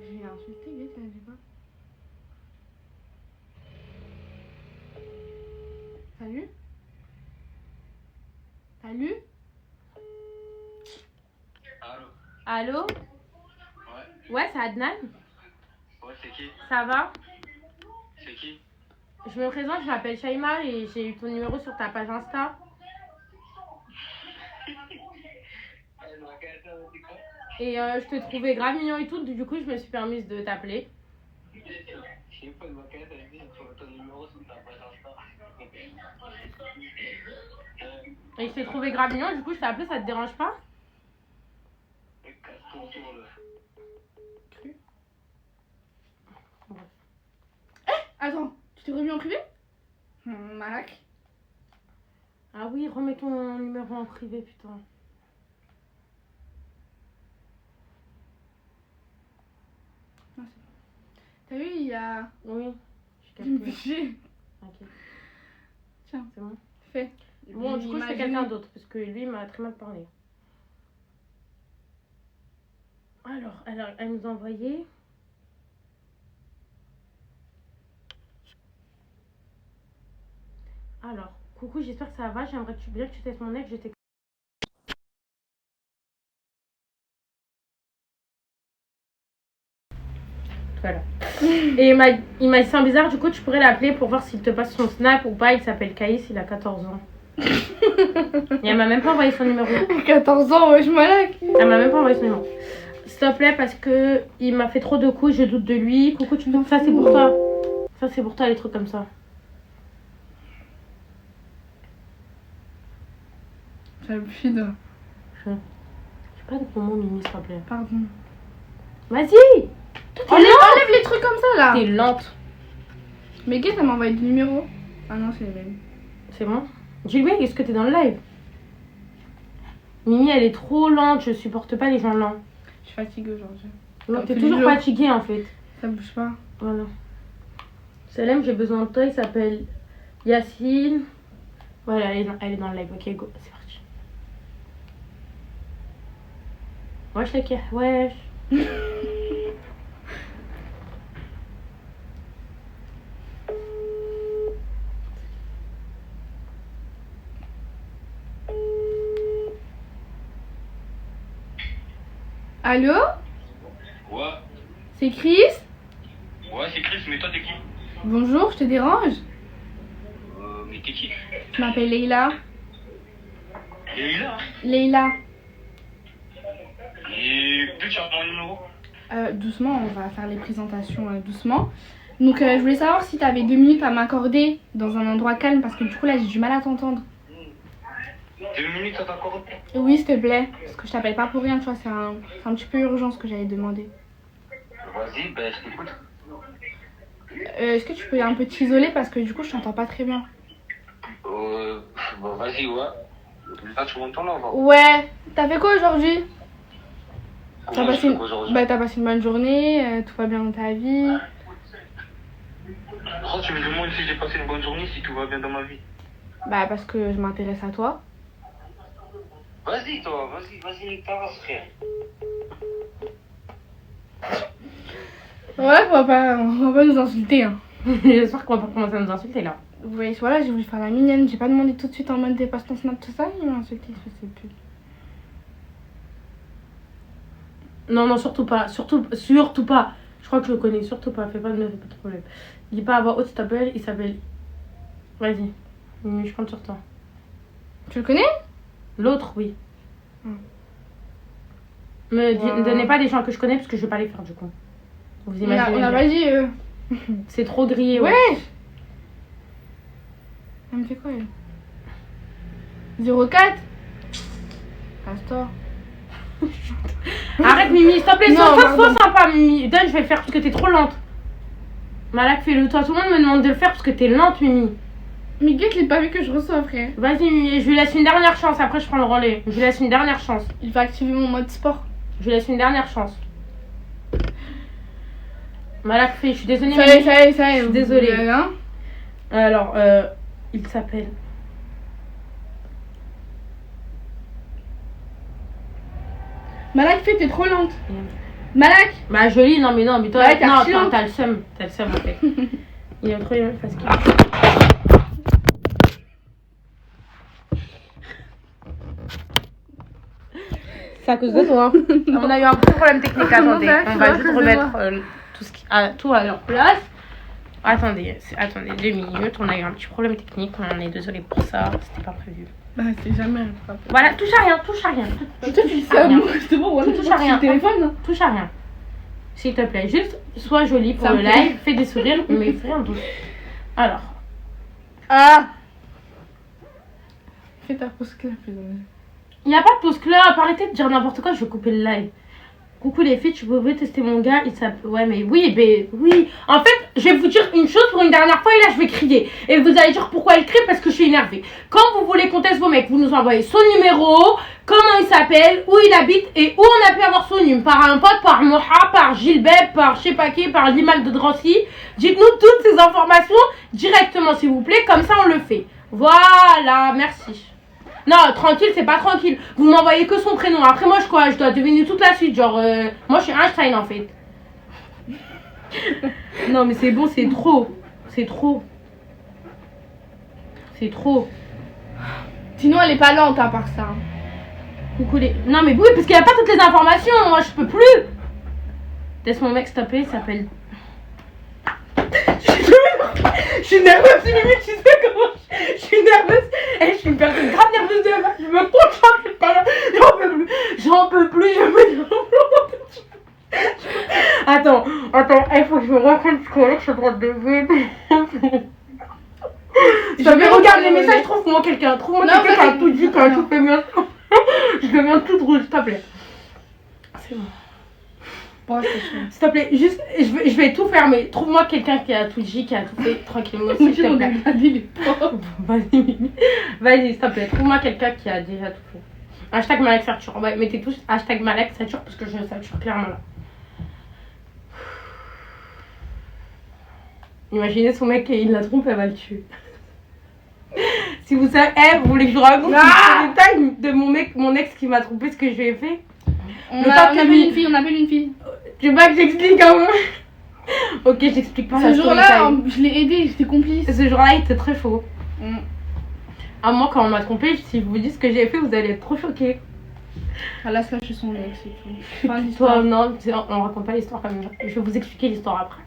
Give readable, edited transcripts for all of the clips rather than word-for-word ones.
J'ai insulté, vite, là, j'ai pas. Salut? Salut? Allô? Allô? Ouais. Ouais, c'est Adnan. Ouais, c'est qui? Ça va? C'est qui? Je me présente, je m'appelle Shaima et j'ai eu ton numéro sur ta page Insta. Et je te trouvais grave mignon et tout, du coup je me suis permise de t'appeler. Je sais pas, ma carte, elle dit, j'ai trouvé ton numéro sur ta page Insta. Et je t'ai trouvé grave mignon, du coup je t'ai appelé, ça te dérange pas? Casse ton tour, là. Cru. Attends, tu t'es remis en privé? Malak. Ah oui, remets ton numéro en privé, putain. T'as vu, il y a Oui, je une capté. budget. Ok, Tiens, c'est bon. fais. Bon, du coup je fais quelqu'un d'autre, parce que lui il m'a très mal parlé. Alors, elle nous a envoyé... Alors, coucou, j'espère que ça va, j'aimerais bien que tu testes mon ex, je t'ai... Voilà. Et il m'a dit c'est bizarre, du coup tu pourrais l'appeler pour voir s'il te passe son snap ou pas. Il s'appelle Kaïs, il a 14 ans. Et elle m'a même pas envoyé son numéro. 14 ans, wesh, Malak. Elle m'a même pas envoyé son numéro. S'il te plaît, parce que il m'a fait trop de coups, je doute de lui. Coucou, tu me... Ça c'est pour toi. Ça c'est pour toi, les trucs comme ça. J'ai plus de. J'ai pas de ton mot, Mimi, s'il te plaît. Pardon. Vas-y. Enlève les trucs comme ça là. T'es lente. Mais Guette, elle m'a envoyé du numéro. Ah non, c'est les mêmes. C'est bon? Dis-lui, est-ce que t'es dans le live? Mimi, elle est trop lente, je supporte pas les gens lents. Je suis fatiguée aujourd'hui. Non, Comme t'es tous les toujours jours. fatiguée en fait. Ça bouge pas. Voilà. Salem, j'ai besoin de toi, il s'appelle Yacine. Voilà, elle est dans le live. Ok, go, c'est parti. Wesh, les gars, wesh. Allô? Ouais. C'est Chris? Ouais, c'est Chris, mais toi, t'es qui? Bonjour, je te dérange? Mais t'es qui? Je m'appelle Leïla. Et il est là. Leïla. Et puis, tu as mon numéro? Doucement, on va faire les présentations doucement. Donc, je voulais savoir si tu avais 2 minutes à m'accorder dans un endroit calme parce que du coup, là, j'ai du mal à t'entendre. 2 minutes, ça t'accorde? Oui, s'il te plaît. Parce que je t'appelle pas pour rien, tu vois, c'est un petit peu urgent ce que j'allais demander. Vas-y, ben, je t'écoute. Est-ce que tu peux un peu t'isoler parce que du coup, je t'entends pas très bien. Bon, vas-y, ouais. Là, tu m'entends là, va. Ouais, t'as fait quoi aujourd'hui? T'as passé une... aujourd'hui? Bah, t'as passé une bonne journée, tout va bien dans ta vie. Pourquoi tu me demandes si j'ai passé une bonne journée, si tout va bien dans ma vie? Bah, parce que je m'intéresse à toi. Vas-y, toi, vas-y, nique ta race, frère. Voilà, on va pas nous insulter, hein. J'espère qu'on va pas commencer à nous insulter là. Vous voyez, voilà, j'ai voulu faire la mignonne. J'ai pas demandé tout de suite en mode dépasse ton snap, tout ça. Il m'a insulté, je sais plus. Non, non, surtout pas. Surtout pas. Je crois que je le connais. Surtout pas. Fais pas de problème. Dis pas à voix haute, s'il t'appelle. Il s'appelle. Vas-y. Mimi, je compte sur toi. Tu le connais? L'autre, oui. Hmm. Me donnez pas des gens que je connais parce que je vais pas les faire du coup. Vous On a imaginez. pas dit. C'est trop grillé. Ouais! Ouais. Elle me fait quoi, elle? 04? Casse-toi. Arrête, Mimi, s'il te plaît. Non, Sois pardon. sympa, Mimi. Donne, je vais le faire parce que t'es trop lente. Malak, fais-le toi. Tout le monde me demande de le faire parce que t'es lente, Mimi. Mais Guette, il est pas vu que je reçois, frère. Vas-y, Mimi. Je lui laisse une dernière chance. Après, je prends le relais. Je lui laisse une dernière chance. Il va activer mon mode sport. Je lui laisse une dernière chance. Malak, fais. Je suis désolée, Ça y Mimi. est, ça y est, ça y est. Je suis désolée. Hein? Alors, il s'appelle. Malak, fais, t'es trop lente. Malak. Bah joli, non mais toi, Ouais, t'as non, chiant. t'as le seum en fait. Il est trop bien parce qu'il... C'est à cause de toi. On a eu un petit problème technique, attendez. Non, On ça, va c'est juste vrai, remettre tout à leur place. Attendez, 2 minutes. On a eu un petit problème technique. On est désolé pour ça. C'était pas prévu. Bah, c'est jamais. Voilà, touche à rien. Putain, tu dis ça à moi, justement. Ouais, Touche à rien. téléphone. Touche à rien. S'il te plaît, juste sois jolie pour Ça le me plaît. live. Fais des sourires, mais fais rien d'autre. Alors. Ah. Fais ta pause clap, les amis. Il n'y a pas de pause club, arrêtez de dire n'importe quoi, je vais couper le live. Coucou les filles, tu pouvais tester mon gars, il s'appelle... Ouais mais oui. En fait, je vais vous dire une chose pour une dernière fois et là je vais crier. Et vous allez dire pourquoi elle crie, parce que je suis énervée. Quand vous voulez qu'on teste vos mecs, vous nous envoyez son numéro, comment il s'appelle, où il habite et où on a pu avoir son numéro. Par un pote, par Moha, par Gilbert, par je sais pas qui, par Limal de Drancy. Dites-nous toutes ces informations directement s'il vous plaît, comme ça on le fait. Voilà, merci. Non, tranquille, c'est pas tranquille. Vous m'envoyez que son prénom. Après, moi, je dois deviner toute la suite. Genre, moi, je suis Einstein en fait. Non, mais c'est bon, c'est trop. Sinon, elle est pas lente à part ça. Coucou les. Non, mais oui, parce qu'il n'y a pas toutes les informations. Moi, je peux plus. Laisse mon mec se taper, il s'appelle. Je suis nerveuse, Mimi, tu sais comment je suis nerveuse. Et je suis une personne grave nerveuse de la Je me concentre, tout à l'heure. J'en peux plus, je me Attends, il faut que je me raconte ce que je suis en train de vivre. Regarde les messages, trouve-moi quelqu'un qui a tout dit, qui a tout fait bien. Je deviens toute rouge, s'il te plaît. C'est bon. S'il te plaît, juste, je vais tout fermer. Trouve-moi quelqu'un qui a tout dit, qui a tout fait tranquillement, s'il te plaît. Vas-y, s'il te plaît, trouve-moi quelqu'un qui a déjà tout fait. Hashtag Malak Sature. Ouais, mettez tous hashtag Malak Sature parce que je sature clairement là. Imaginez son mec et il la trompe, elle va le tuer. Si vous savez, vous voulez que je raconte les détails de mon ex qui m'a trompé, ce que je lui ai fait. On appelle une fille. Tu veux pas que j'explique avant? Ok, j'explique pas. Ce jour-là, je l'ai aidé, j'étais complice. Ce jour-là, il était très chaud. À moi, quand on m'a trompé, si je vous dis ce que j'ai fait, vous allez être trop choqués. Elle a lâché son ex et tout. Fin d'histoire. Non, on raconte pas l'histoire comme ça. Je vais vous expliquer l'histoire après.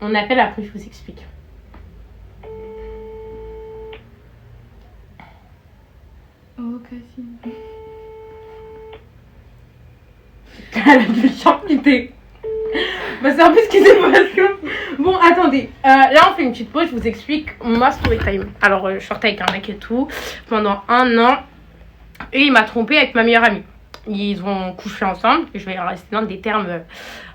On appelle après, je vous explique. Oh, Cassine. Elle a dû chanter. Bah, c'est un peu ce qui s'est passé. Bon, attendez. Là, on fait une petite pause. Je vous explique ma story time. Alors, je sortais avec un mec et tout pendant 1 an. Et il m'a trompée avec ma meilleure amie. Ils ont couché ensemble. Je vais rester dans des termes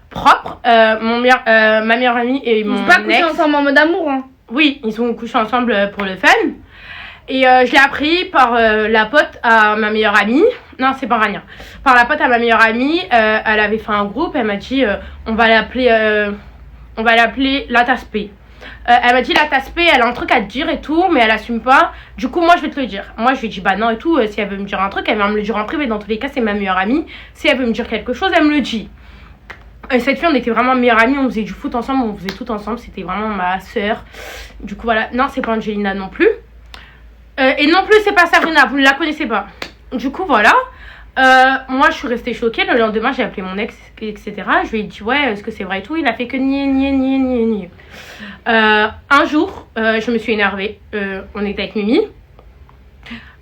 propres. Ma meilleure amie et mon ex. Ils sont pas couchés ensemble en mode amour, hein. Oui, ils ont couché ensemble pour le fun. Et je l'ai appris par la pote à ma meilleure amie. Non, c'est pas Rania. Par la pote à ma meilleure amie. Elle avait fait un groupe. Elle m'a dit on va l'appeler la Taspé. Elle m'a dit la Taspé, elle a un truc à te dire et tout, mais elle assume pas. Du coup, moi je vais te le dire. Moi je lui ai dit bah non et tout. Si elle veut me dire un truc, elle va me le dire en privé. Dans tous les cas, c'est ma meilleure amie. Si elle veut me dire quelque chose, elle me le dit. Et cette fille, on était vraiment meilleures amies. On faisait du foot ensemble, on faisait tout ensemble. C'était vraiment ma soeur. Du coup, voilà. Non, c'est pas Angelina non plus. Et non plus, c'est pas Sabrina, vous ne la connaissez pas. Du coup, voilà. Moi, je suis restée choquée. Le lendemain, j'ai appelé mon ex, etc. Je lui ai dit, ouais, est-ce que c'est vrai et tout. Il a fait que nier. Un jour, je me suis énervée. On était avec Mimi.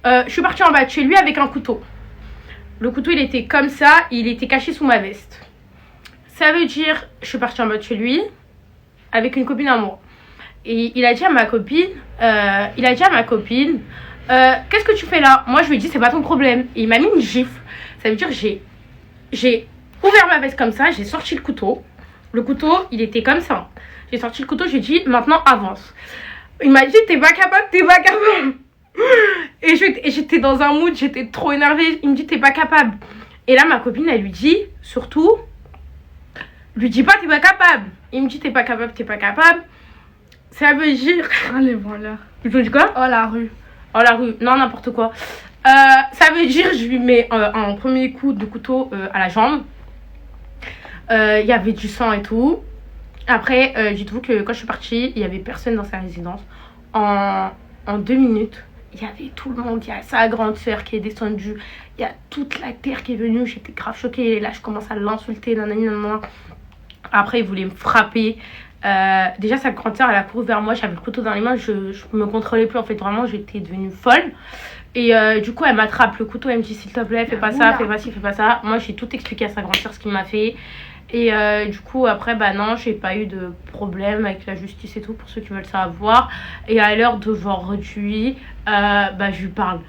Je suis partie en bas de chez lui avec un couteau. Le couteau, il était comme ça. Il était caché sous ma veste. Ça veut dire, je suis partie en bas de chez lui avec une copine à moi. Et il a dit à ma copine, qu'est-ce que tu fais là? Moi je lui ai dit c'est pas ton problème. Et il m'a mis une gifle. Ça veut dire j'ai ouvert ma veste comme ça, j'ai sorti le couteau. Le couteau il était comme ça. J'ai sorti le couteau, j'ai dit maintenant avance. Il m'a dit t'es pas capable. Et j'étais dans un mood, j'étais trop énervée. Il me dit t'es pas capable. Et là ma copine elle lui dit surtout, lui dis pas t'es pas capable. Il me dit t'es pas capable. Ça veut dire... Ah, les voleurs. Tu veux dire quoi? Oh, la rue. Non, n'importe quoi. Ça veut dire, je lui mets un premier coup de couteau à la jambe. Il y avait du sang et tout. Après, dites-vous que quand je suis partie, il y avait personne dans sa résidence. En 2 minutes, il y avait tout le monde. Il y a sa grande sœur qui est descendue. Il y a toute la terre qui est venue. J'étais grave choquée. Et là, je commence à l'insulter. Nanani, nanana. Après, il voulait me frapper. Déjà, sa grande sœur, elle a couru vers moi. J'avais le couteau dans les mains. Je me contrôlais plus. En fait, vraiment, j'étais devenue folle. Et du coup, elle m'attrape le couteau. Elle me dit, s'il te plaît, fais pas ça, fais pas ci, fais pas ça. Moi, j'ai tout expliqué à sa grande sœur ce qu'il m'a fait. Et du coup, après, bah non, j'ai pas eu de problème avec la justice et tout, pour ceux qui veulent savoir. Et à l'heure d'aujourd'hui, bah je lui parle.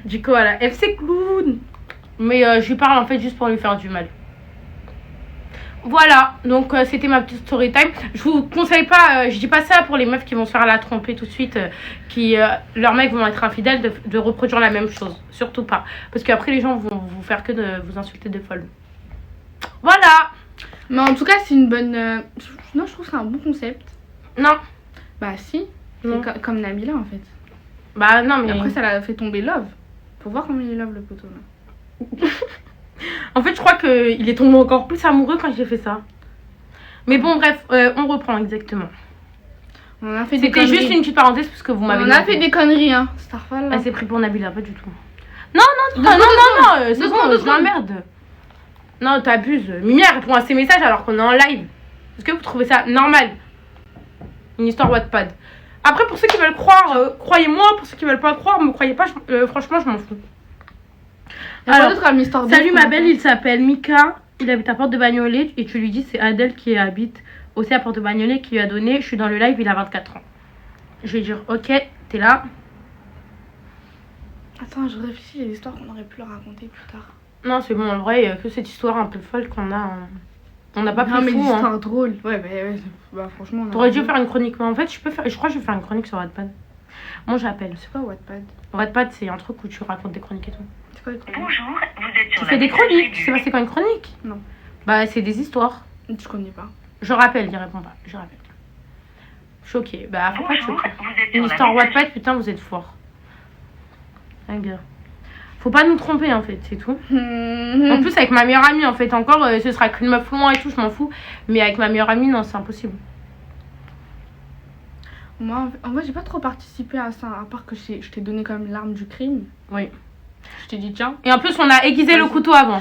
Du coup, voilà, FC Clown. Mais je lui parle en fait juste pour lui faire du mal. Voilà, donc c'était ma petite story time. Je vous conseille pas, je dis pas ça pour les meufs qui vont se faire la tromper tout de suite, qui leurs mecs vont être infidèles, de reproduire la même chose. Surtout pas. Parce qu'après, les gens vont vous faire que de vous insulter de folle. Voilà. Mais en tout cas, c'est une bonne. Non, je trouve que c'est un bon concept. Non. Bah, si. Non. C'est comme Nabila en fait. Bah, non, mais. Et après, ça l'a fait tomber Love. Faut voir comment il est Love le poteau là. En fait, je crois qu'il est tombé encore plus amoureux quand j'ai fait ça. Mais bon, bref, on reprend exactement. On a fait des C'était conneries. juste une petite parenthèse parce que vous m'avez On a fait des conneries, hein. Starfall là. Elle s'est pris pour Nabila, pas du tout. Non, c'est bon, je l'emmerde. Non, t'abuses. Mimi, elle répond à ses messages alors qu'on est en live. Est-ce que vous trouvez ça normal? Une histoire Wattpad. Après, pour ceux qui veulent croire, croyez-moi. Pour ceux qui veulent pas croire, me croyez pas. Franchement, je m'en fous. Alors, d'autres comme l'histoire salut ma belle, il s'appelle Mika. Il habite à Porte de Bagnolet. Et tu lui dis, c'est Adèle qui habite aussi à Porte de Bagnolet qui lui a donné. Je suis dans le live, il a 24 ans. Je vais dire, ok, t'es là. Attends, je réfléchis, il y a des histoires qu'on aurait pu leur raconter plus tard. Non, c'est bon, en vrai, il y a que cette histoire un peu folle qu'on a. On n'a pas Non, plus mais fou. des Hein. histoires drôles. Ouais, bah franchement. T'aurais dû faire une chronique. Mais en fait, je crois que je vais faire une chronique sur Wattpad. Moi, j'appelle. C'est quoi Wattpad? Wattpad, c'est un truc où tu racontes des chroniques et tout. C'est quoi les chroniques? Bonjour, vous êtes sur Tu la fais des messagerie chroniques. du- Tu sais pas c'est quoi une chronique? Non. Bah, c'est des histoires. Je connais pas. Je rappelle, il répond pas. Je rappelle. Choqué. Bah, faut pas être Bonjour, choqué. vous êtes sur Une la histoire messagerie- Wattpad, putain, vous êtes fort. Ah, bien. Faut pas nous tromper en fait, c'est tout. En plus, avec ma meilleure amie, en fait, encore, ce sera qu'une meuf loin et tout, je m'en fous. Mais avec ma meilleure amie, non, c'est impossible. Moi, en vrai, j'ai pas trop participé à ça, à part que je t'ai donné comme l'arme du crime. Oui. Je t'ai dit, tiens, Et en plus, on a aiguisé le couteau avant.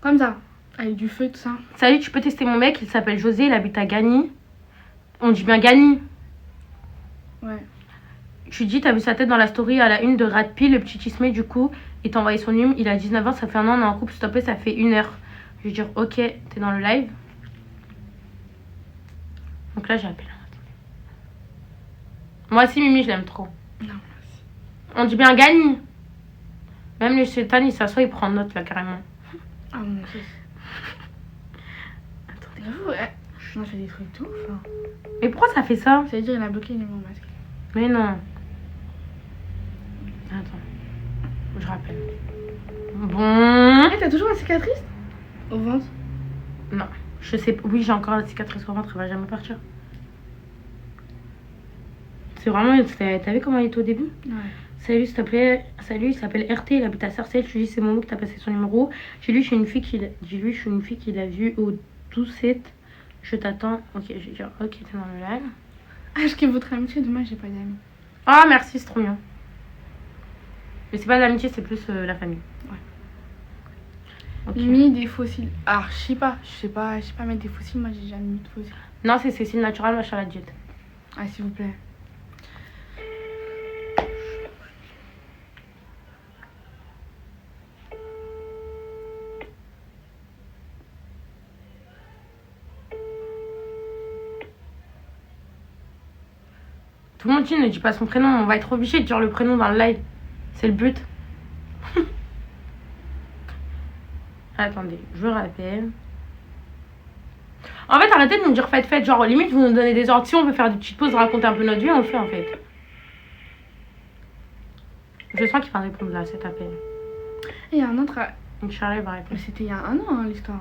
comme ça, avec du feu, tout ça. Salut, tu peux tester mon mec, il s'appelle José, il habite à Gagny. On dit bien Gagny. Ouais. Tu dis, t'as vu sa tête dans la story à la une de Radpi, le petit chismé, du coup, il t'a envoyé son numéro, il a 19 ans, ça fait 1 an, on est en couple, s'il te plaît, ça fait 1 heure. Je vais dire, ok, t'es dans le live. Donc là, j'appelle. Moi aussi, Mimi, je l'aime trop. Non, On dit bien Gagny. Même les chétans, il s'assoit, il prend note, là, carrément. ah mon dieu. Attendez. J'avoue, ouais. On a fait des trucs de ouf. Hein. Mais pourquoi ça fait ça? Ça veut dire qu'il a bloqué les numéros masqués. Mais non. Attends. Je rappelle. Bon. Eh, t'as toujours la cicatrice au ventre? Non. Je sais pas. Oui, j'ai encore la cicatrice au ventre, elle va jamais partir. C'est vraiment. T'as vu comment il était au début? Ouais. Salut, s'il te plaît. Salut, il s'appelle RT, il habite à Sarcelles. Je lui dis, c'est Momo qui t'a passé son numéro. J'ai lu, je suis une fille qui l'a vu au 12-7. Je t'attends. Ok, je vais dire, ok, t'es dans le live. Ah, je kiffe votre amitié, dommage, j'ai pas d'amis. Ah, merci, c'est trop mignon. Mais c'est pas de l'amitié, c'est plus la famille. Ouais. Ok. Mis des fossiles. Ah, je sais pas mettre des fossiles, moi j'ai jamais mis de fossiles. Non, c'est Cécile Natural, machin la diète. Ah, s'il vous plaît. Tout le monde dit, ne dit pas son prénom, on va être obligé de dire le prénom dans le live. C'est le but. Attendez, je rappelle. En fait, arrêtez de nous dire faites. Genre, limite, vous nous donnez des ordres. Si on veut faire des petites pauses, raconter un peu notre vie, on le fait en fait. Je sens qu'il va répondre là, cet appel. Et il y a un autre. Inch'Allah, il va Mais répondre. c'était il y a 1 an, hein, l'histoire.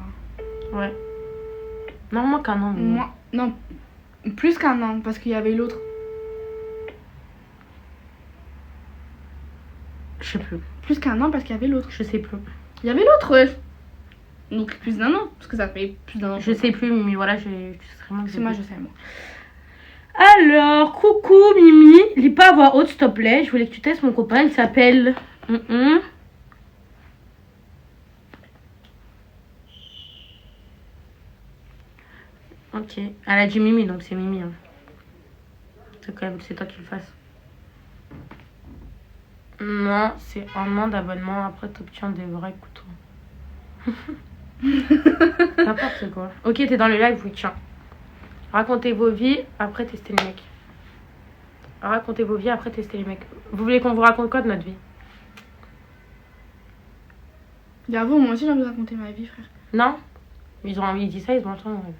Ouais. Non, moins qu'un an. mais- Moi, non, plus qu'1 an, parce qu'il y avait l'autre. Je Je sais plus. Plus qu'un an parce qu'il y avait l'autre. Je sais plus. Il y avait l'autre, ouais. Donc plus d'un an, parce que ça fait plus d'un an. Je sais plus, Mimi, voilà, C'est moi, je sais, moi. Alors, coucou Mimi, lis pas à voix haute s'il te plaît, je voulais que tu testes mon copain, il s'appelle... Ok, elle a dit Mimi, donc c'est Mimi. Hein. C'est toi qui le fasses. Non, c'est un an d'abonnement, après t'obtiens des vrais couteaux. N'importe quoi. Ok, t'es dans le live, oui, tiens. Racontez vos vies, après testez les mecs. Racontez vos vies, après testez les mecs. Vous voulez qu'on vous raconte quoi de notre vie? J'avoue, moi aussi j'ai envie de raconter ma vie, frère. Non? Ils ont envie, ils disent ça, ils ont entendu.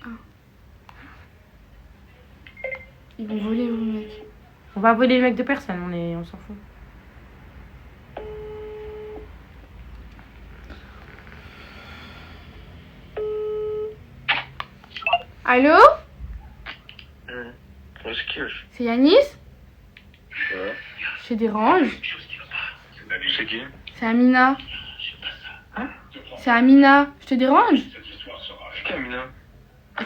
Ah. Ils vont voler vos mecs. On va voler les mecs de personne, on s'en fout. Allô? C'est Yanis? Ouais. Je te dérange? C'est qui? C'est Amina. Hein? C'est Amina. Je te dérange? C'est qui Amina?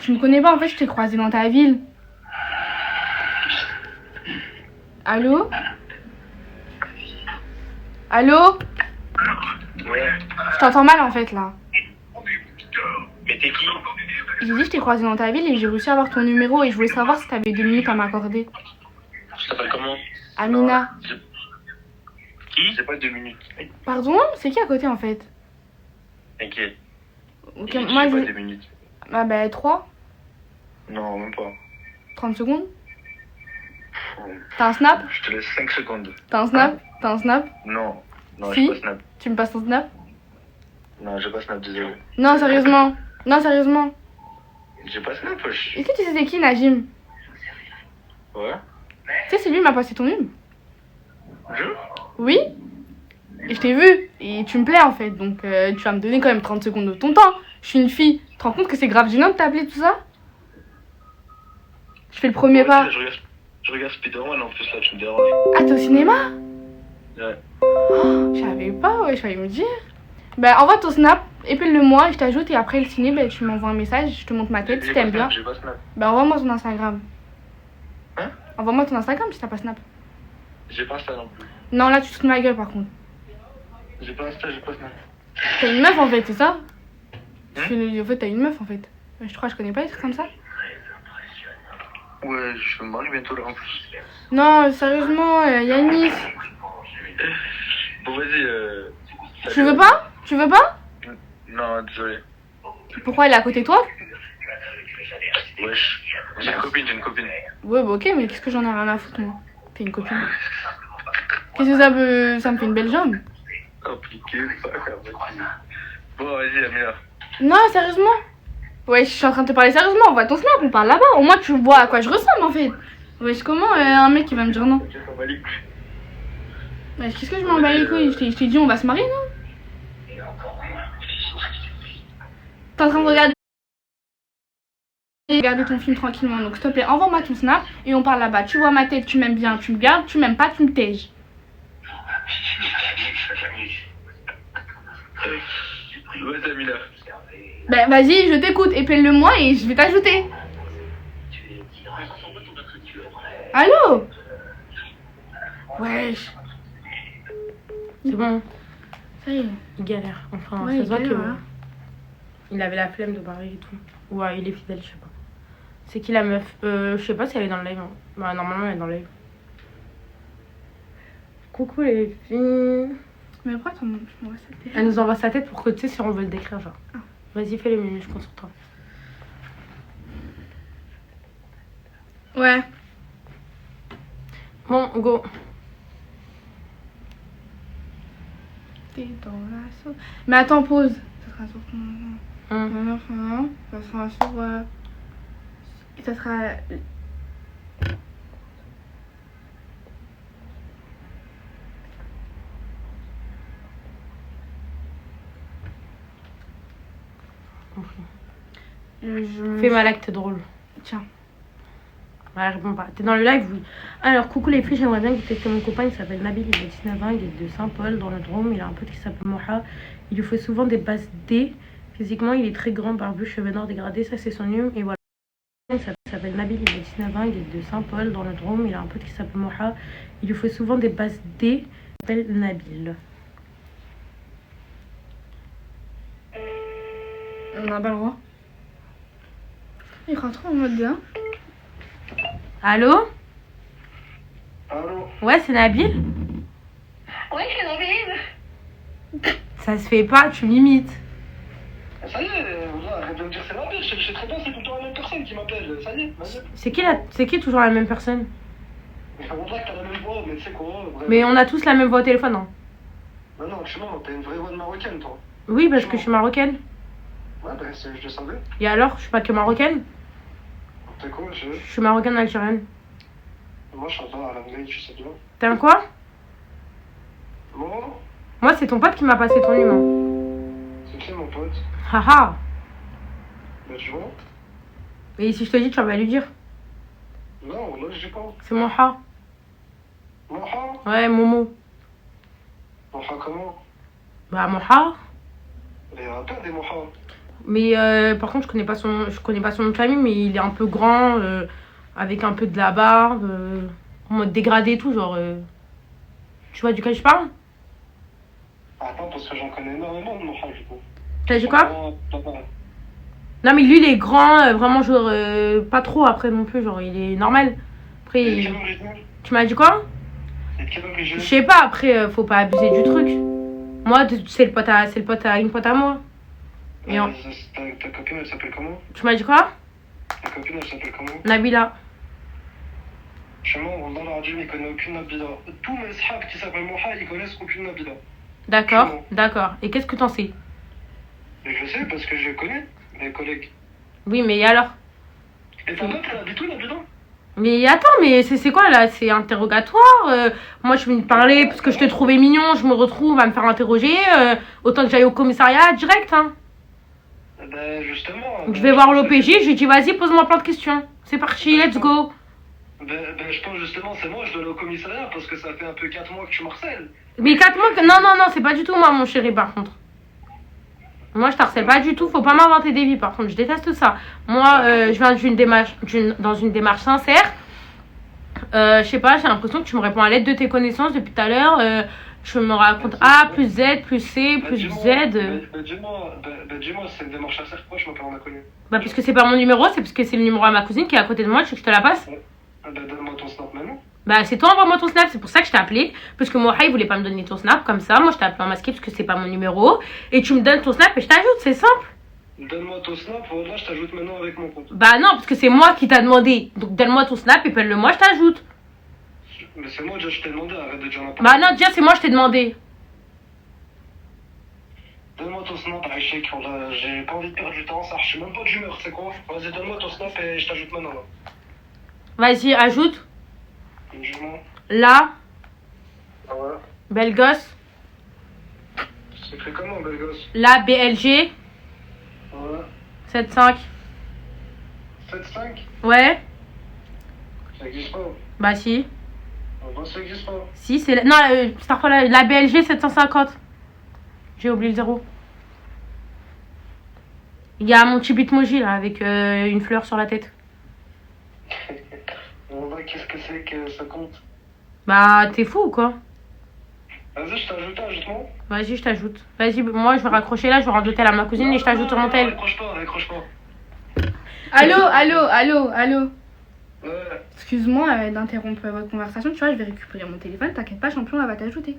Tu me connais pas, en fait, je t'ai croisé dans ta ville. Allô? Allô? Ouais. Je t'entends mal, en fait, là. Mais t'es qui? J'ai dit que je t'ai croisé dans ta ville et j'ai réussi à avoir ton numéro et je voulais savoir si t'avais 2 minutes à m'accorder. Tu t'appelles comment? Amina. Qui? J'ai pas 2 minutes. Pardon? C'est qui à côté, en fait? T'inquiète. Ok, J'ai moi, pas je... 2 minutes. Ah, bah, 3? Non, même pas. 30 secondes? T'as un snap? Je te laisse 5 secondes. T'as un snap? T'as un snap? Non. Non, Si. j'ai pas Snap. Tu me passes ton snap? Non, j'ai pas Snap, désolé. Non, sérieusement. Non, sérieusement. J'ai pas Snap, wesh. Est-ce que tu sais c'est qui, Najim? Ouais. Tu sais, c'est lui qui m'a passé ton numéro. Je? Oui? Et je t'ai vu. Et tu me plais, en fait. Donc, tu vas me donner quand même 30 secondes de ton temps. Je suis une fille. Tu te rends compte que c'est grave gênant de t'appeler tout ça? Je fais le premier Ouais, pas. Je regarde Spider-Man en plus, là, tu me déranges. Ah, t'es au cinéma? Ouais. Oh, je savais pas, ouais, je fallait me dire. Bah, envoie ton snap, épile-le moi, je t'ajoute et après le ciné, bah, tu m'envoies un message, je te montre ma tête si t'aimes bien. J'ai pas Snap. Bah, envoie-moi ton Instagram. Hein? Envoie-moi ton Instagram si t'as pas snap. J'ai pas Insta non plus. Non, là, tu te fous de ma gueule par contre. J'ai pas Insta, j'ai pas Snap. T'as une meuf en fait, c'est ça? Hein? En fait, t'as une meuf en fait. Je crois que je connais pas les trucs comme ça. Ouais, je me marie bientôt là en plus. Non, sérieusement, Yanis. Bon, vas-y. Tu veux pas? Tu veux pas? Non, désolé. Pourquoi elle est à côté de toi? Wesh. J'ai une copine. Ouais, bah ok, mais qu'est-ce que j'en ai rien à foutre moi? T'es une copine. Qu'est-ce que ça peut. Ça me fait une belle jambe. Compliqué, pas bon, vas-y, Amina. Non, sérieusement? Ouais, je suis en train de te parler sérieusement. On voit ton snap, on parle là-bas. Au moins, tu vois à quoi je ressemble en fait. Wesh, comment un mec qui va me dire non? Wesh, qu'est-ce que je m'en bats les couilles? Je t'ai dit, on va se marier, non? T'es en train de regarder ton film tranquillement. Donc, s'il te plaît, envoie-moi ton snap et on parle là-bas. Tu vois ma tête, tu m'aimes bien, tu me gardes. Tu m'aimes pas, tu me tèges. Ouais, Amina. Ben, vas-y, je t'écoute. Épelle-le moi et je vais t'ajouter. Allô? Wesh. C'est bon, Ça y est. il galère. Enfin, Ouais, ça il se voit galère, que hein. il avait la flemme de barrer et tout. Ouais, il est fidèle, je sais pas. C'est qui la meuf? Je sais pas si elle est dans le live. Hein. Bah, normalement, elle est dans le live. Coucou les filles. Mais pourquoi tu m'envoies ça? Elle nous envoie sa tête pour que tu sais si on veut le décrire, genre. Ah. Vas-y, fais le menu, je compte sur toi. Ouais. Bon, go. T'es dans la sauce. Mais attends, pause. Ça sera sur ton. Ça sera sur. Et ça sera. Fais mal acte drôle. Tiens. Ouais, réponds pas. T'es dans le live, oui. Alors, coucou les filles, j'aimerais bien que vous testiez mon copain. Il s'appelle Nabil, il a 19 ans, il est de Saint-Paul, dans le Drôme. Il a un pote qui s'appelle Moha. Il lui fait souvent des passes D. Physiquement, il est très grand, barbu, cheveux noirs dégradés. Ça, c'est son nom. Et voilà. Il s'appelle Nabil, il a 19 ans, il est de Saint-Paul, dans le Drôme. Il a un pote qui s'appelle Moha. Il lui fait souvent des passes D. Il s'appelle Nabil. On n'a pas le droit. Il rentre en mode bien. Allô? Allô? Ouais, c'est Nabil? Oui, c'est Nabil. Ça se fait pas, tu m'imites. Ça y est, arrête de me dire c'est Nabil, je sais très bien, c'est tout le temps la même personne qui m'appelle. Ça y est, vas-y. C'est qui toujours la même personne? Mais on dirait que t'as la même voix, mais tu sais quoi, vraiment. Mais on a tous la même voix au téléphone, hein? Non, non, tu mens, t'as une vraie voix de marocaine, toi. Oui, parce que je suis marocaine. Ouais, bah, je le savais. Et alors, je suis pas que marocaine? T'es quoi, je Je suis marocaine algérienne. Moi, je suis à la vieille, tu sais bien. T'es un quoi? Moi, Moi, c'est ton pote qui m'a passé ton numéro. c'est qui mon pote? Haha. Bah, tu vois? Et si je te dis, tu vas lui dire. Non, là, je dis pas. C'est Moha. Moha? Ouais, Momo. Moha comment? Bah, Moha. Il y a un tas des Moha. Mais par contre, je connais pas son nom de famille, mais il est un peu grand, avec un peu de la barbe, en mode dégradé et tout, genre. Tu vois duquel je parle? Attends, parce que j'en connais énormément de Moha, du coup. T'as dit quoi? Ah, Non, mais lui, il est grand, vraiment, genre, pas trop après non plus, genre, il est normal. Après, Et quelle origine? tu m'as dit quoi? Et quelle origine? Je sais pas, après, faut pas abuser du truc. Moi, c'est le pote à une pote à moi. Et en- Ta copine, elle s'appelle comment? Tu m'as dit quoi? Ta copine, elle s'appelle comment? Nabila. Chez moi, Wallah al-Azim, il connaît aucune Nabila. Tous mes sahab qui s'appellent Moha, ils connaissent aucune Nabila. D'accord, Bon. d'accord. Et qu'est-ce que t'en sais? Et je sais parce que je connais mes collègues. Oui, mais alors? Et ta meuf, elle habite où, Nabila? Mais attends, mais c'est quoi là? C'est interrogatoire? Moi, je viens de parler parce que je te trouvais mignon, je me retrouve à me faire interroger. Autant que j'aille au commissariat direct, hein. Ben, justement. Je vais voir l'OPJ, je lui dis vas-y, pose-moi plein de questions. C'est parti, let's go. Ben, je pense justement, c'est moi, je dois aller au commissariat parce que ça fait un peu 4 mois que tu harcèles. Mais 4 mois que. Non, non, non, c'est pas du tout moi, mon chéri, par contre. Moi, je t'harcèle pas du tout, faut pas m'inventer des vies, par contre, je déteste ça. Moi, je viens dans une démarche sincère. Je sais pas, j'ai l'impression que tu me réponds à l'aide de tes connaissances depuis tout à l'heure. Tu me racontes A plus Z plus C plus Z. Dis-moi, c'est une démarche assez proche, moi, on a connu. Bah, parce que c'est pas mon numéro, c'est parce que c'est le numéro à ma cousine qui est à côté de moi, tu veux que je te la passe? Ben, donne-moi ton snap maintenant. Bah, c'est toi, envoie-moi ton snap, c'est pour ça que je t'ai appelé. Parce que moi, il voulait pas me donner ton snap comme ça. Moi, je t'ai appelé en masqué parce que c'est pas mon numéro. Et tu me donnes ton snap et je t'ajoute, c'est simple. Donne-moi ton snap, voilà, je t'ajoute maintenant avec mon compte. Bah, non, parce que c'est moi qui t'a demandé. Donc, donne-moi ton snap et appelle-le moi, je t'ajoute. Mais c'est moi déjà, je t'ai demandé, arrête de dire n'importe Bah, non, déjà, c'est moi, je t'ai demandé. Donne-moi ton snap, Aïchek, voilà, j'ai pas envie de perdre du temps, ça, je suis même pas d'humeur, c'est quoi? Vas-y, donne-moi ton snap et je t'ajoute maintenant, là. Vas-y, ajoute. Dis-moi. Là, Ah ouais? belle gosse. C'est écrit comment, belle gosse? Là, BLG. Ouais. 7,5. 7-5? Ouais. Ça existe pas. Bah, si. Bah, ça existe pas. Si, c'est. Non, c'est parfois la BLG 750. J'ai oublié le 0. Il y a mon petit bitmoji là, avec une fleur sur la tête. On va, qu'est-ce que c'est que ça compte? Bah, t'es fou ou quoi? Vas-y, je t'ajoute, ajoute-moi. Vas-y, je t'ajoute. Vas-y, moi je vais raccrocher là, je vais rendre l'hôtel à ma cousine et je t'ajoute sur mon tel. Raccroche pas, raccroche pas. Allô. Ouais. Excuse-moi d'interrompre votre conversation. Tu vois, je vais récupérer mon téléphone. T'inquiète pas, champion, elle va t'ajouter.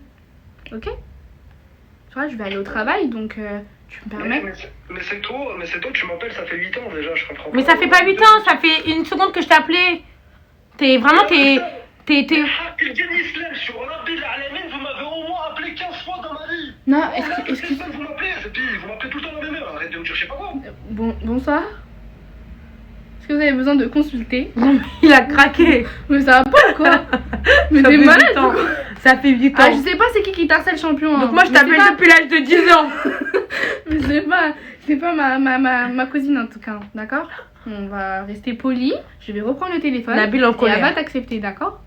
Ok? Tu vois, je vais aller au travail, donc tu me permets. Mais c'est toi, tu m'appelles, ça fait 8 ans déjà, je comprends pas. Mais ça fait pas 8 ans, ça fait une seconde que je t'ai appelé. T'es vraiment, t'es. Il dit l'islam sur Rabbil Alamin, vous m'avez au moins appelé 15 fois dans ma vie. Non, Excuse-moi, vous m'appelez, et puis vous m'appelez tout le temps à la même heure, arrête de me dire je sais pas quoi. Bonsoir. Est-ce que vous avez besoin de consulter? Il a craqué. Mais ça va pas quoi? Mais Ça t'es fait malade 8 ans. ou quoi? Ça fait 8 ans. Ah, je sais pas c'est qui t'appelle champion. Donc moi je Mais c'est t'appelle pas- depuis l'âge de 10 ans. Mais c'est pas ma cousine en tout cas, d'accord? On va rester poli. Je vais reprendre le téléphone. Nabil en Et elle colère. va t'accepter, d'accord?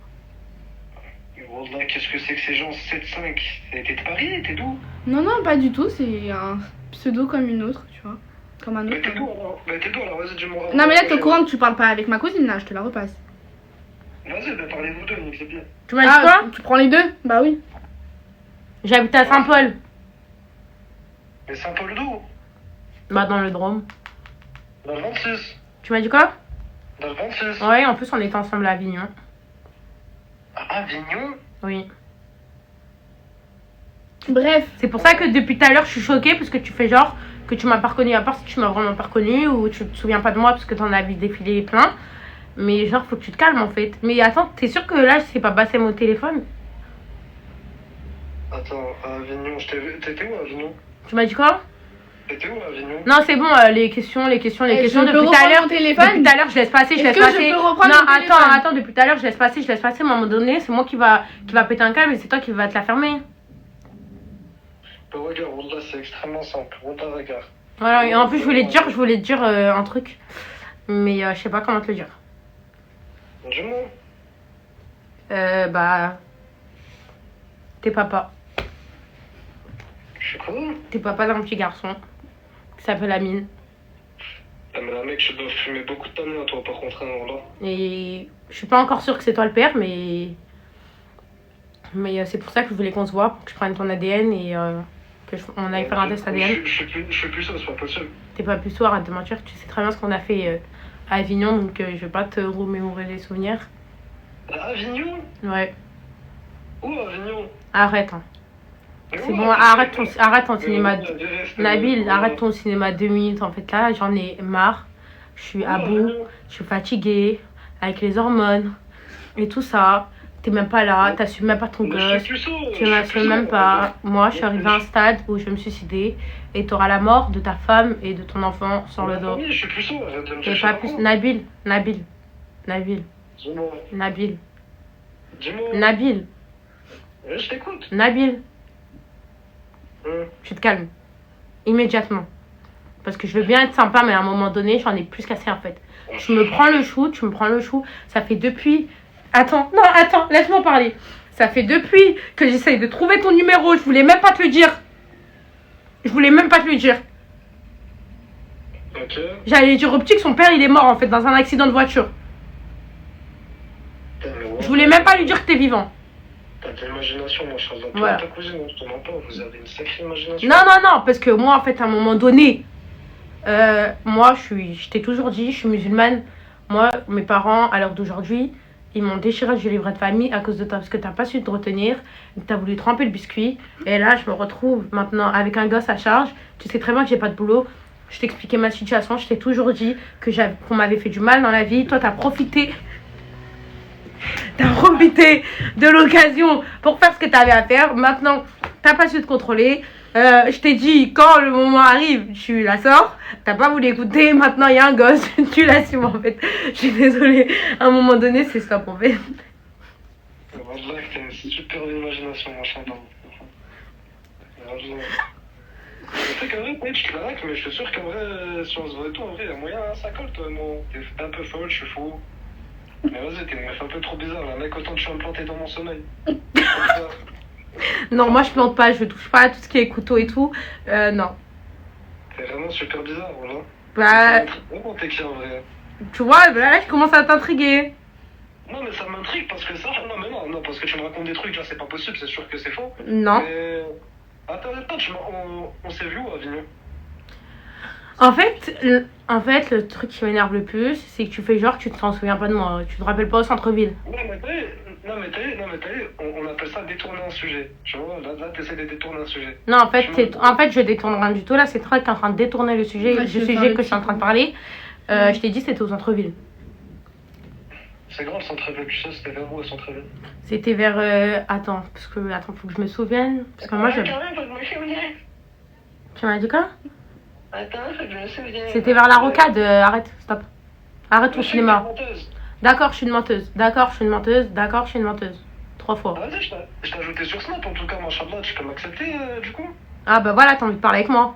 Wallah, qu'est-ce que c'est que ces gens 7-5? T'es de Paris? T'es d'où? Non, non, pas du tout. C'est un pseudo comme une autre, tu vois. Comme un Mais autre. t'es d'où alors? Mais t'es d'où alors? Vas-y, dis-moi. Non, mais là, t'es au courant que tu parles pas avec ma cousine, là. Je te la repasse. Vas-y, bah parlez-vous deux, donc c'est bien. Tu m'as dit quoi? Tu prends les deux? Bah oui. J'habite à Saint-Paul. Mais Saint-Paul d'où? Bah, dans le Drôme. Dans le 26. Tu m'as dit quoi? Dans le 26. Ouais, en plus, on était ensemble à Avignon. Ah, Avignon? Oui. Bref. C'est pour ça que depuis tout à l'heure, je suis choquée parce que tu fais genre que tu m'as pas reconnu, à part si tu m'as vraiment pas reconnu ou tu te souviens pas de moi parce que t'en as vu défiler plein. Mais genre, faut que tu te calmes en fait. Mais attends, t'es sûr que là, c'est pas Bassem au téléphone? Attends, à Avignon, je t'ai vu. T'étais où à Avignon? Tu m'as dit quoi? T'étais où à Avignon? Non, c'est bon, les questions Eh, depuis je tout à peux l'heure. reprendre mon téléphone? Depuis tout à l'heure, je laisse passer, je laisse Est-ce que je passer. peux reprendre Non, mon téléphone? attends, depuis tout à l'heure, je laisse passer, à un moment donné, c'est moi qui va péter un câble et c'est toi qui va te la fermer. Bah, regarde, Wallah, c'est extrêmement simple. Wallah, regarde. Voilà, et en plus, je voulais te dire un truc, mais je sais pas comment te le dire. Dis-moi. Bah. T'es papa. Je suis quoi? T'es papa d'un petit garçon qui s'appelle Amine. Ah, mais la mec, je dois fumer beaucoup de tannin, toi, par contre, hein, Wallah. Et je suis pas encore sûre que c'est toi le père, mais. Mais c'est pour ça que je voulais qu'on se voit, pour que je prenne ton ADN et on aille faire un test ADN. Je suis plus ça, c'est pas possible. T'es pas plus soir, arrête de mentir, tu sais très bien ce qu'on a fait à Avignon, donc je vais pas te remémorer les souvenirs. À Avignon? Ouais, Où à Avignon? arrête. Hein. Mais C'est où, bon, Avignon? arrête ton Mais cinéma. Wallah, reste, Nabil, Wallah. arrête ton cinéma 2 minutes. En fait, là, j'en ai marre. Je suis à Où, bout, Avignon? je suis fatiguée, avec les hormones et tout ça. T'es même pas là, t'assumes même pas ton Mais je gosse. suis plus ça, Tu je suis m'assumes plus même ça, pas. Moi, je suis Mais arrivée à un stade où je vais me suicider et t'auras la mort de ta femme et de ton enfant sur le dos. Oui, je suis plus ça, arrête de me dire Et je pas sais plus. quoi. Nabil. Dis-moi. Dis-moi. Nabil. Je t'écoute. Tu te calmes. Immédiatement. Parce que je veux bien être sympa, mais à un moment donné, j'en ai plus qu'assez en fait. Tu me prends le chou. Ça fait depuis. Attends, laisse-moi parler. Ça fait depuis que j'essaye de trouver ton numéro. Je voulais même pas te le dire. Ok. J'allais dire au petit que son père il est mort en fait dans un accident de voiture. Putain, mais ouais. Je voulais même pas lui dire que t'es vivant. T'as de l'imagination, mon cher. Toi Voilà. et ta cousine, je te mens pas, vous avez une sacrée imagination. Non, parce que moi en fait à un moment donné, moi je t'ai toujours dit, je suis musulmane. Moi, mes parents, à l'heure d'aujourd'hui, ils m'ont déchiré du livret de famille à cause de toi. Parce que t'as pas su te retenir, t'as voulu tremper le biscuit. Et là, je me retrouve maintenant avec un gosse à charge. Tu sais très bien que j'ai pas de boulot. Je t'expliquais ma situation, je t'ai toujours dit qu'on m'avait fait du mal dans la vie. Toi, t'as profité de l'occasion pour faire ce que t'avais à faire. Maintenant, t'as pas su te contrôler. Je t'ai dit, quand le moment arrive, tu la sors. T'as pas voulu écouter. Maintenant, il y a un gosse. Tu l'assumes en fait. Je suis désolée. À un moment donné, c'est stop en fait. Wallah, t'as une super imagination, mon cher. Wallah. Je sais qu'en vrai, ouais, tu te la raques, mais je suis sûr qu'en vrai, si on se voit et tout, en vrai, il y a moyen, hein, ça colle, toi, non? T'es un peu folle, je suis fou. Mais vas-y, t'es une meuf un peu trop bizarre, là. Mec, autant que je suis implanté dans mon sommeil. Non, moi je plante pas. Je touche pas à tout ce qui est couteau et tout. Non. T'es vraiment super bizarre, voilà. Bah, Vraiment, t'es qui en vrai? tu vois, là, je commence à t'intriguer. Non, mais ça m'intrigue parce que ça. Non, mais non, parce que tu me racontes des trucs, là, c'est pas possible, c'est sûr que c'est faux. Non. Mais. Attends, on s'est vu où, à Avignon? En fait, le truc qui m'énerve le plus, c'est que tu fais genre que tu t'en souviens pas de moi. Tu te rappelles pas au centre-ville. Non, mais t'as vu, on appelle ça détourner un sujet. Tu vois, là t'essaies de détourner un sujet. Non, en fait, je détourne rien du tout. Là, c'est toi qui es en train de détourner le sujet, Ouais, le je vais sujet faire le que je suis en petit train de parler. Je t'ai dit, c'était au centre-ville. C'est grand le centre-ville, tu sais, c'était vers où, le centre-ville? C'était vers. Attends, faut que je me souvienne. Parce que moi, je. Attends, faut que je me souvienne. Tu m'as dit quoi? Attends, faut que je me souvienne. C'était vers la rocade. Arrête, stop. Arrête ton Je sais cinéma. que t'es menteuse. D'accord, je suis une menteuse. 3 fois. Ah, vas-y, je t'ai ajouté sur Snap en tout cas, machallah, tu peux m'accepter du coup? Ah bah voilà, t'as envie de parler avec moi.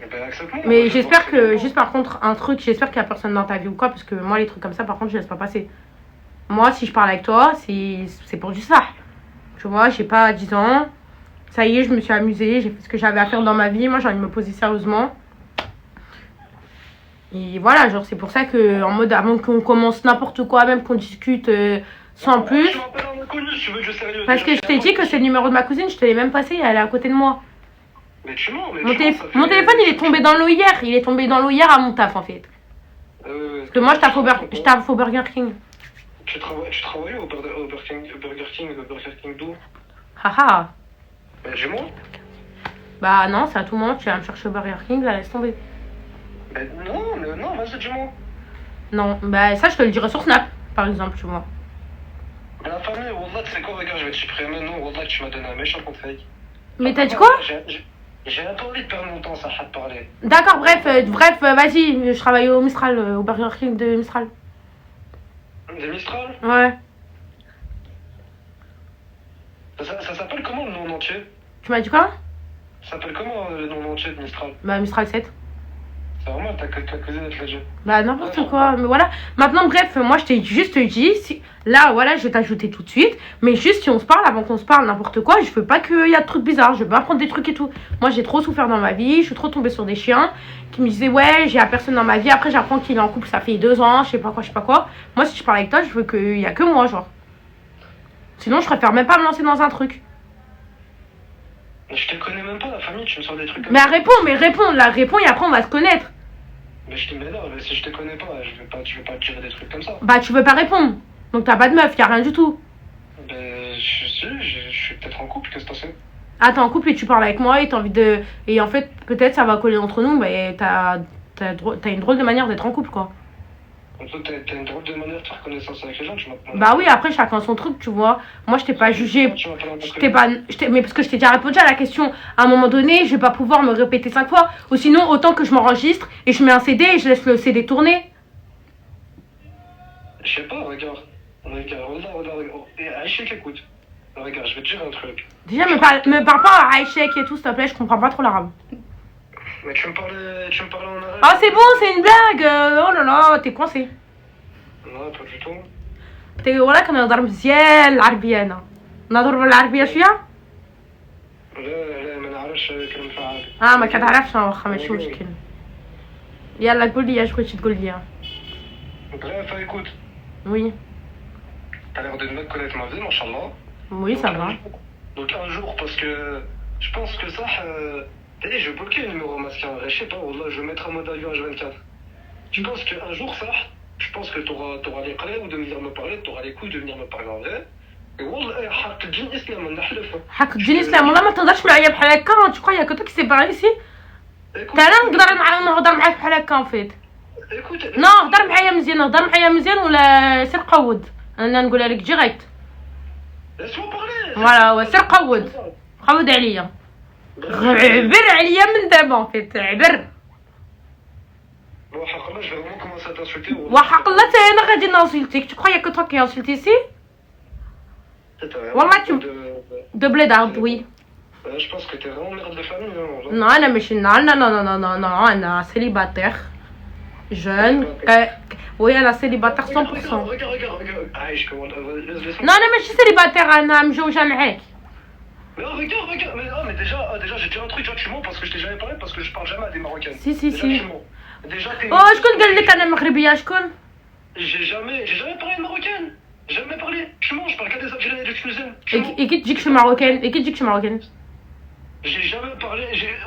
Ben, accepte-moi. Mais Je j'espère pense que, c'est juste par contre, un truc, j'espère qu'il y a personne dans ta vie ou quoi, parce que moi, les trucs comme ça, par contre, je laisse pas passer. Moi, si je parle avec toi, c'est pour du ça. Tu vois, j'ai pas 10 ans. Ça y est, je me suis amusée, j'ai fait ce que j'avais à faire dans ma vie. Moi, j'ai envie de me poser sérieusement. Et voilà, genre, c'est pour ça que, en mode, avant qu'on commence n'importe quoi, même qu'on discute sans plus. Tu m'appelles un inconnu, si tu veux du sérieux. Parce que je t'ai dit que c'est le numéro de ma cousine, je te l'ai même passé, elle est à côté de moi. Mais tu mens, mais Mon, tu mens, ça fait- mon téléphone, il est tombé dans l'eau hier. Il est tombé dans l'eau hier à mon taf, en fait. Parce que moi, je taffe au Burger King. Tu travailles au Burger King d'où? Haha. Ben, dis-moi. Bah non, c'est à tout moment, tu vas me chercher au Burger King, là, laisse tomber. Ben, non, vas-y, dis-moi. Non, bah ça, je te le dirai sur Snap, par exemple, tu vois. Ben, la famille, Wallah, tu sais quoi, regarde, je vais te supprimer. Non, Wallah, tu m'as donné un méchant conseil. Mais t'as dit quoi? J'ai un peu envie de perdre mon temps, ça a de parler. D'accord, bref, vas-y, je travaille au Mistral, au Burger King de Mistral. Des Mistral? Ouais. Ça s'appelle comment le nom entier? Tu m'as dit quoi? Ça s'appelle comment le nom entier de Mistral? Bah Mistral 7. C'est vraiment ta cousine est là. Bah n'importe quoi, mais voilà. Maintenant, bref, moi je t'ai juste dit, si... là, voilà, je vais t'ajouter tout de suite. Mais juste si on se parle, avant qu'on se parle n'importe quoi, je veux pas qu'il y a de trucs bizarres, je veux pas apprendre des trucs et tout. Moi j'ai trop souffert dans ma vie, je suis trop tombée sur des chiens qui me disaient ouais, j'ai à personne dans ma vie. Après j'apprends qu'il est en couple, ça fait 2 ans, je sais pas quoi. Moi si je parle avec toi, je veux qu'il y a que moi, genre. Sinon je préfère même pas me lancer dans un truc. Je te connais même pas, la famille, tu me sors des trucs comme Mais ça. réponds et après on va se connaître. Mais je te mets là, mais si je te connais pas, je vais pas te tirer des trucs comme ça. Bah tu veux pas répondre. Donc t'as pas de meuf, y a rien du tout. Ben, je suis peut-être en couple, qu'est-ce que t'en sais? Ah, t'es en couple et tu parles avec moi et t'as envie de... Et en fait, peut-être ça va coller entre nous, mais t'as une drôle de manière d'être en couple, quoi. En fait, t'as une drôle de manière de faire connaissance avec les gens, tu m'appelles. Bah oui, après, chacun son truc, tu vois. Moi, je t'ai pas jugé. Tu m'appelles un Je t'ai inconnu. pas... Mais parce que je t'ai déjà répondu à la question. À un moment donné, je vais pas pouvoir me répéter 5 fois. Ou sinon, autant que je m'enregistre et je mets un CD et je laisse le CD tourner. Je sais pas, regarde. Regarde. Et Aïchek, écoute. Regarde, je vais te dire un truc. Déjà, me parle pas à Aïchek et tout, s'il te plaît, je comprends pas trop l'arabe. Mais tu me parlais en arabe? Ah, c'est bon, c'est une blague. Oh là là, t'es coincé. Non, pas du tout. t'ي ولا كنهضر مزيان العربيه انا نهضر بالعربيه شويه لا ما نعرفش كلمة عربي. ما كتعرفش واخا ماشي مشكل يلا قول لي اش بغيتي تقول لي Bref, écoute, وي t'as l'air de bien connaître ma vie, machallah. وي ça va Donc un jour, parce que je pense que ça, je vais bloquer le numéro masqué en vrai, je sais pas, wallah, je vais mettre en mode avion H24. Je pense qu'un jour, ça, je pense que t'auras les clés ou de venir me parler, t'auras les couilles de venir me parler en vrai. Et wallah, حق الدين الإسلام نحلف. حق الدين الاسلام والله ما تهضرش معايا بحال هكا tu crois يا كنت كي سيباري ici انا نقدر نهضر معاك بحال هكا en fait Écoute, نو هضر معايا مزيان ولا سير قود انا نقولها لك ديريكت laisse-moi parler. فوالا سير قود عليا عبر عليا من دابا en fait عبر Bon, حق الله, je vais vraiment commencer à t'insulter. وحق الله حتى انا غادي نانسلتيك tu crois يا كنت كي انسلتي ici والله tu de blédard oui Je pense que t'es vraiment merde de famille. Hein, non انا ماشي non انا célibataire jeune oui انا célibataire 100% Regarde. Ah, je commande. Laisse-moi. non انا ماشي célibataire انا مجوجه معاك Mais oh, regarde. Mais déjà, j'ai dit un truc, tu mens parce que je t'ai jamais parlé, parce que je parle jamais à des Marocaines. Si. Déjà, t'es. شكون قال لك انا مغربيه شكون J'ai jamais parlé de Marocaine. Jamais parlé. Tu mens, je parle qu'à des Algériens et des Tunisiens. Tu mens. et qui te dit que je suis marocaine J'ai jamais parlé.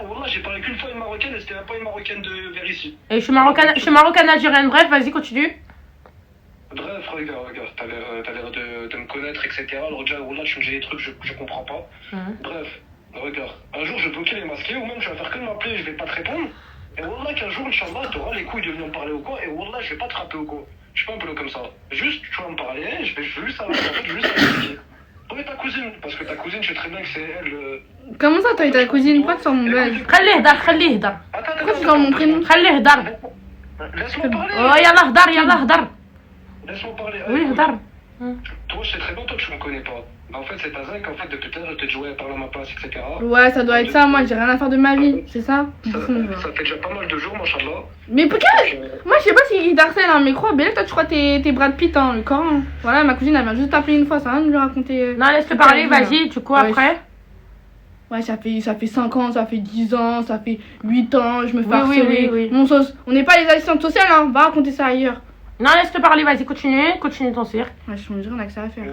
Wallah, j'ai parlé qu'une fois une Marocaine et c'était même pas une Marocaine de vers ici. et je suis marocaine algérienne bref vas-y continue Bref, regarde, t'as l'air de me connaître, etc. Alors déjà, Wallah, tu me dis des trucs, je comprends pas. Bref, regarde, un jour je vais bloquer les masqués ou même tu vas faire que de m'appeler et je vais pas te répondre. Et Wallah, qu'un jour, Inch'Allah, t'auras les couilles de venir me parler ou quoi. Et Wallah, je vais pas te rappeler ou quoi. Je suis pas un peu comme ça. Juste, tu vas me parler, je vais juste savoir, en fait, je veux juste savoir qui. Toi et ta cousine, parce que ta cousine, je sais très bien que c'est elle. Comment ça, toi et ta cousine? Pourquoi tu sors mon blaze? خليه يهدر Pourquoi tu sors mon prénom? خليه يهدر Laisse-moi parler. يلا هدر Laisse-moi parler. وي هدر Toi, je sais très bien, toi, tu me connais pas. Mais en fait, c'est ta zinc, en fait, depuis tout à l'heure, je te dis, ouais, parle à ma place, etc. Ouais, ça doit être ça. Moi, j'ai rien à faire de ma vie. C'est ça? Ça fait déjà pas mal de jours, machallah. Mais pourquoi? Moi, je sais pas s'il t'harcèle, hein, mais crois, bien, toi, tu crois que t'es Brad Pitt, hein, le corps. Hein. Voilà, ma cousine, elle vient juste t'appeler une fois, ça va de lui raconter. Non, laisse-le parler, vas-y, tu quoi après? Ouais, ça fait 5 ans, ça fait 10 ans, ça fait 8 ans, je me fais harceler. Oui. Mon sauce, on n'est pas les assistantes sociales, hein, va raconter ça ailleurs. Non, laisse-le parler, vas-y, continue ton cirque. Ouais, je me on a que ça à faire.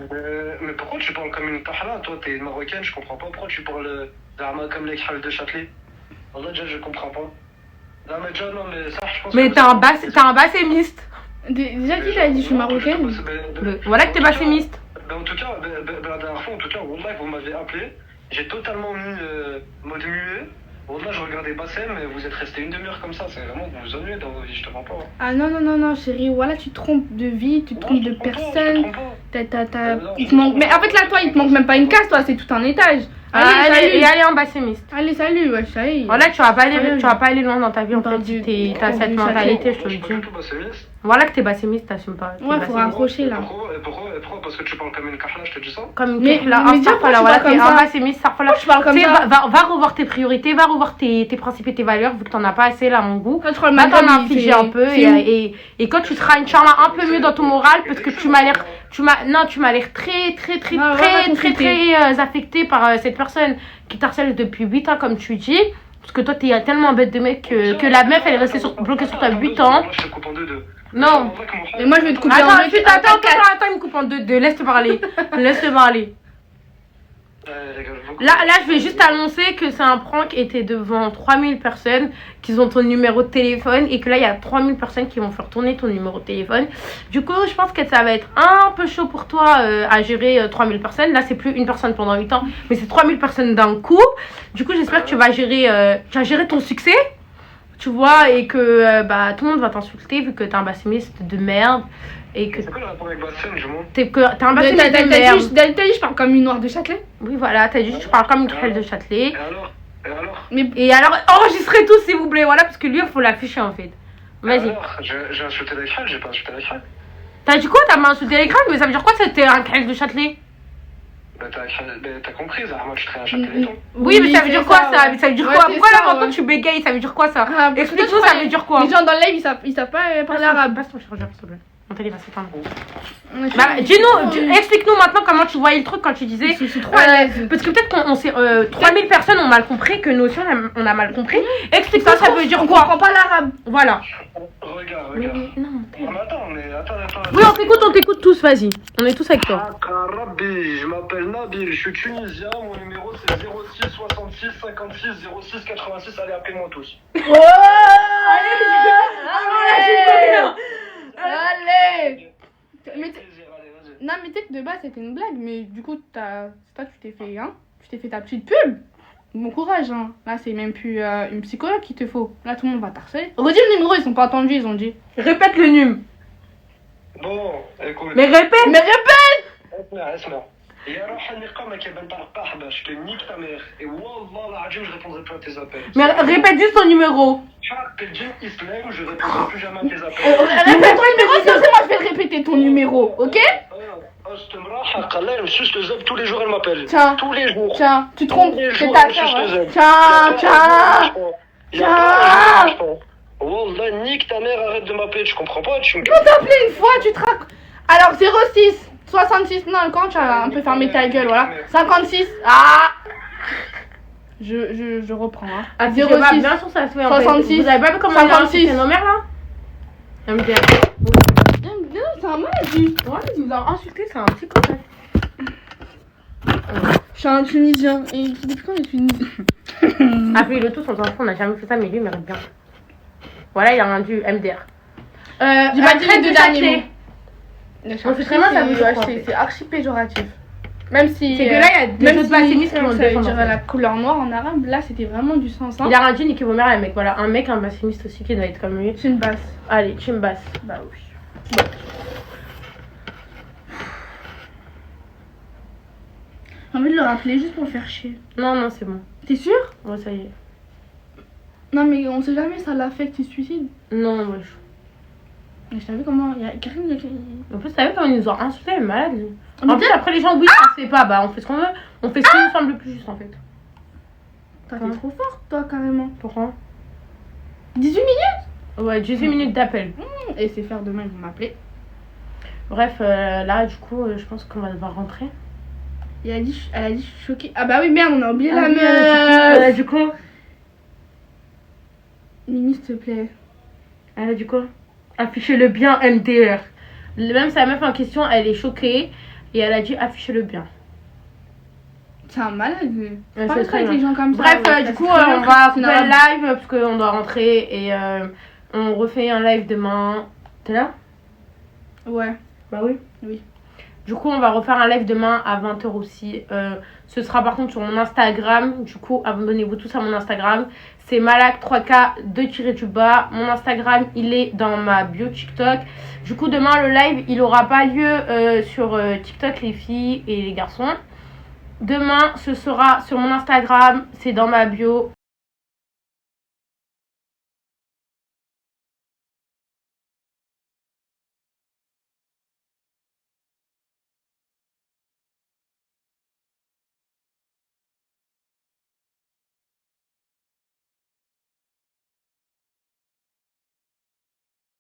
Mais pourquoi tu parles comme une tahla? Toi, t'es marocaine, je comprends pas. Pourquoi tu parles d'Arma comme les Khal de Châtelet? Wallah, déjà, je comprends pas. Non, mais déjà, non, mais ça, je pense mais que. t'es un bassémiste. Déjà, qui t'a dit je suis marocaine? Voilà que t'es bassémiste. En tout cas, la dernière fois, en tout cas, Wallah, vous m'avez appelé. J'ai totalement mis mode muet. Wallah, je regardais Bassem, mais vous êtes resté une demi-heure comme ça. C'est vraiment que vous vous ennuyez dans vos vies, je te mens pas. Ah non, chérie, voilà, tu te trompes de vie, tu te trompes de personne. Il te manque. Mais en fait, là, toi, il te manque même pas une case, toi, c'est tout un étage. Allez, un bassémiste. Allez, salut, ouais, ça y est. Voilà, tu vas pas aller loin dans ta vie en fait si t'as cette mentalité, je te le dis. Voilà que t'es bassémiste, t'assumes pas. Ouais, faut raccrocher là. Pourquoi? Parce que tu parles comme une kahla, je te dis ça? Comme une kahla, voilà, t'es un bassémiste, tu parles comme ça. Va revoir tes priorités, va revoir tes principes et tes valeurs, vu que t'en as pas assez là, à mon goût. Quand tu crois le Va t'en infliger un peu et quand tu seras, Inch'Allah, un peu mieux dans ton moral, parce que tu m'as l'air très affectée par cette personne qui t'harcèle depuis 8 ans, comme tu dis. Parce que toi, t'es tellement bête de mec que la meuf, elle est restée bloquée sur toi 8 ans. Moi, je te coupe en deux. Non. Et moi, je vais te couper en deux. attends, Il me coupe en deux. Laisse-le parler. Là, je vais juste annoncer que c'est un prank et t'es devant 3000 personnes qui ont ton numéro de téléphone et que là, il y a 3000 personnes qui vont faire tourner ton numéro de téléphone. Du coup, je pense que ça va être un peu chaud pour toi à gérer 3000 personnes. Là, c'est plus une personne pendant 8 ans, mais c'est 3000 personnes d'un coup. Du coup, j'espère que tu vas gérer ton succès, tu vois, et que tout le monde va t'insulter vu que t'es un bassémiste de merde. Et que c'est quoi le rapport avec Bassem, je m'en. t'es un bassémiste de merde. T'as dit, je parle comme une noire de Châtelet? Oui, voilà, t'as dit, tu parles comme une crêle de Châtelet. Et alors? Enregistrez tout s'il vous plaît, voilà, parce que lui, il faut l'afficher en fait. Vas-y. Alors, j'ai insulté les crêles, j'ai pas insulté les crêles. T'as dit quoi? T'as insulté les crêles? Mais ça veut dire quoi que c'était un crêle de Châtelet? T'as compris, Zahra, tu serais un châtelet. Oui, mais ça veut dire quoi ça? Ça veut dire quoi? Pourquoi là maintenant tu bégayes? Ça veut dire quoi ça? Explique-nous, ça veut dire quoi? Les gens dans le live, ils savent pas parler arabe. Passe ton chargeur, s'il te plaît. Mon téléphone va s'éteindre. Dis-nous, explique-nous maintenant comment tu voyais le truc quand tu disais. Je suis trop à l'aise. Parce que peut-être qu'on s'est. 3000 personnes ont mal compris, que nous aussi on a mal compris. Explique-nous, ça veut dire quoi? On comprend pas l'arabe. Voilà. Regarde. Non, Attends. oui, on t'écoute tous, vas-y. On est tous avec toi. Rabbi, je m'appelle Nabil, je suis tunisien, mon numéro c'est 06 66 56 06 86, allez appelez-moi tous. Allez. Non, mais tu sais que de base c'était une blague, mais du coup, toi tu t'es fait ta petite pub. Bon courage, hein. Là, c'est même plus une psychologue qu'il te faut. Là, tout le monde va t'harceler. Redis le numéro, ils sont pas entendus, ils ont dit. Répète le num. Bon, écoute. Mais répète. Esma. يا روح النقامة كي بنت القاح باش كنيك ta mère. Et wallah العظيم je répondrai plus à tes appels. Mais répète juste ton numéro. حق الجن إسلام je répondrai plus jamais à tes appels. Répète ton numéro, sinon c'est moi je vais te répéter ton numéro, ok? Tous les jours elle m'appelle. Tiens. Tous les jours. Tiens, tu trompes, c'est ta soeur. Tiens. Wallah, nique ta mère, arrête de m'appeler, tu comprends pas, tu me... On t'a appelé une fois, tu te racontes. Alors 06 66, non, quand tu as un peu fermé ta gueule, voilà. 56, je reprends, hein. 06, bien sûr, ça se fait en 66, fait. Vous avez pas vu comment 56. on a nos mères là? Non, c'est un malade, lui. Ouais, il nous a insulté, c'est un psychopathe. Je suis un Tunisien. Et depuis quand il est Tunisien? Appelez-le tous, on s'en fout, on n'a jamais fait ça, mais lui il mérite bien. Voilà, il a rendu MDR. J'ai pas dit les deux derniers mots. On sait très bien ça veut dire quoi. C'est archi péjoratif. Même si. C'est que là, il y a des autres bassémistes qui vont le défendre. Ça veut dire la couleur noire en arabe, là c'était vraiment du sens. Il a rendu Nicky Vomer à un mec. Voilà, un mec, un bassémiste aussi qui doit être comme lui. C'est une basse. Allez, tu me basses. Bah oui. J'ai envie de le rappeler juste pour le faire chier. Non, c'est bon. T'es sûr? Ouais, ça y est. Non, mais on sait jamais, ça l'affecte, il se suicide. Non, wesh. Mais je t'as vu comment. Il y a Karim. En plus, t'as vu comment ils nous ont insultés, les malades. Mais En plus, après, les gens, oui, ça se fait pas. Bah, on fait ce qu'on veut. On fait ce qui nous semble le plus juste, en fait. Toi, t'es trop forte, toi, carrément. Pourquoi 18 minutes. Ouais, 18 minutes d'appel. Et c'est faire demain, ils vont m'appeler. Bref, là, du coup, je pense qu'on va devoir rentrer. Elle a dit, je suis choquée. Ah bah oui, merde, on a oublié la oui, meuf. du coup, Mimi, s'il te plaît. elle a dit quoi Affichez-le bien, MDR. Même sa meuf en question, elle est choquée. Et elle a dit affichez-le bien. C'est un malade. Ouais, Pas c'est être très avec bien. les gens comme ça. Bref, ouais, du parce coup, que on sinon, va c'est couper le une- live parce qu'on doit rentrer. Et on refait un live demain. T'es là Ouais. Bah oui. Oui. Du coup, on va refaire un live demain à 20h aussi. Ce sera par contre sur mon Instagram. Du coup, abonnez-vous tous à mon Instagram. C'est Malak3K2-du-bas. Mon Instagram, il est dans ma bio TikTok. Du coup, demain, le live, il aura pas lieu sur TikTok, les filles et les garçons. Demain, ce sera sur mon Instagram. C'est dans ma bio.